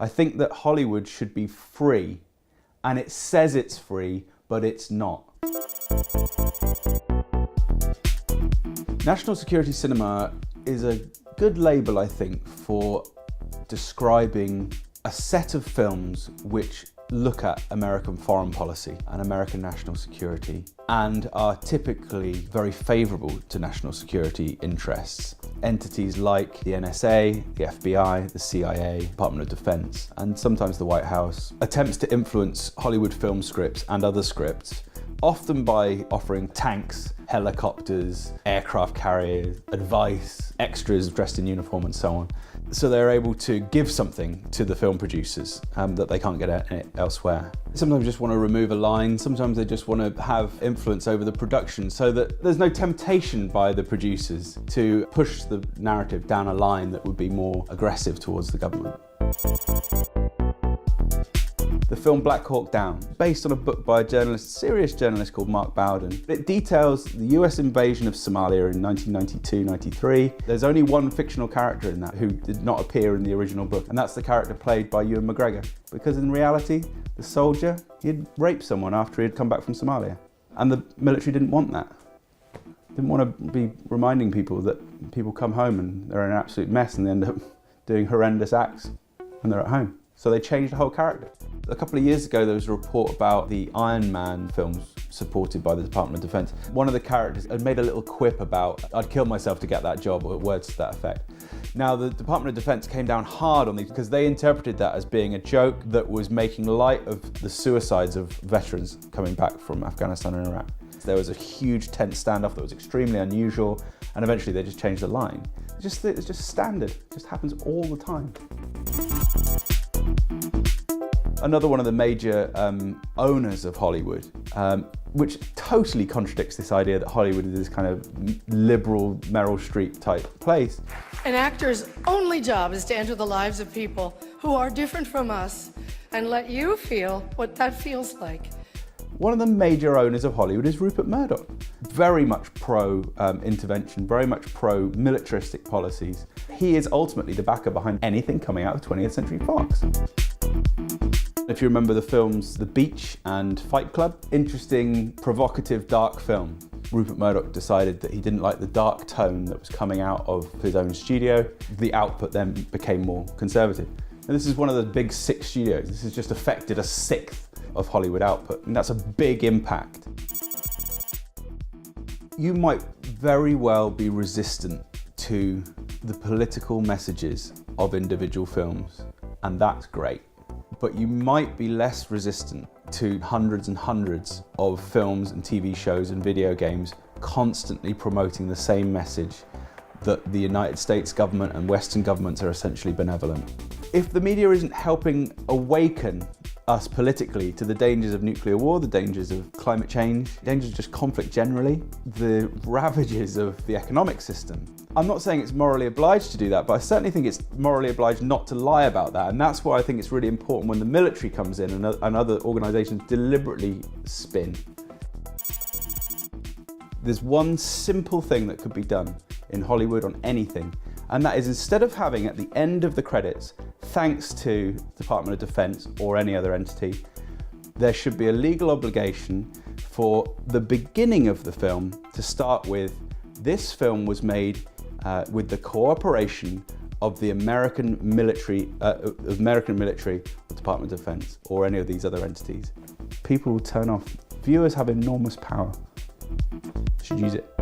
I think that Hollywood should be free, and it says it's free, but it's not. National security cinema is a good label, I think, for describing a set of films which look at American foreign policy and American national security and are typically very favourable to national security interests. Entities like the NSA, the FBI, the CIA, Department of Defense, and sometimes the White House attempts to influence Hollywood film scripts and other scripts, often by offering tanks, helicopters, aircraft carriers, advice, extras dressed in uniform and so on. So they're able to give something to the film producers that they can't get elsewhere. Sometimes they just want to remove a line, sometimes they just want to have influence over the production so that there's no temptation by the producers to push the narrative down a line that would be more aggressive towards the government. The film Black Hawk Down, based on a book by a serious journalist called Mark Bowden. It details the US invasion of Somalia in 1992-93. There's only one fictional character in that who did not appear in the original book, and that's the character played by Ewan McGregor. Because in reality, the soldier, he'd raped someone after he'd come back from Somalia. And the military didn't want that. Didn't want to be reminding people that people come home and they're in an absolute mess and they end up doing horrendous acts when they're at home. So they changed the whole character. A couple of years ago, there was a report about the Iron Man films supported by the Department of Defense. One of the characters had made a little quip about, "I'd kill myself to get that job," or words to that effect. Now, the Department of Defense came down hard on these because they interpreted that as being a joke that was making light of the suicides of veterans coming back from Afghanistan and Iraq. There was a huge tense standoff that was extremely unusual, and eventually they just changed the line. It's just standard, it just happens all the time. Another one of the major owners of Hollywood, which totally contradicts this idea that Hollywood is this kind of liberal Meryl Streep type place. An actor's only job is to enter the lives of people who are different from us and let you feel what that feels like. One of the major owners of Hollywood is Rupert Murdoch. Very much pro-intervention, very much pro-militaristic policies. He is ultimately the backer behind anything coming out of 20th Century Fox. If you remember the films The Beach and Fight Club, interesting, provocative, dark film. Rupert Murdoch decided that he didn't like the dark tone that was coming out of his own studio. The output then became more conservative. And this is one of the big 6 studios. This has just affected a 1/6 of Hollywood output, and that's a big impact. You might very well be resistant to the political messages of individual films, and that's great. But you might be less resistant to hundreds and hundreds of films and TV shows and video games constantly promoting the same message that the United States government and Western governments are essentially benevolent. If the media isn't helping awaken us politically to the dangers of nuclear war, the dangers of climate change, dangers of just conflict generally, the ravages of the economic system, I'm not saying it's morally obliged to do that, but I certainly think it's morally obliged not to lie about that. And that's why I think it's really important when the military comes in and other organisations deliberately spin. There's one simple thing that could be done in Hollywood on anything, and that is instead of having at the end of the credits, thanks to Department of Defense or any other entity, there should be a legal obligation for the beginning of the film to start with, this film was made with the cooperation of the American military, the Department of Defense, or any of these other entities. People will turn off. Viewers have enormous power. Should use it.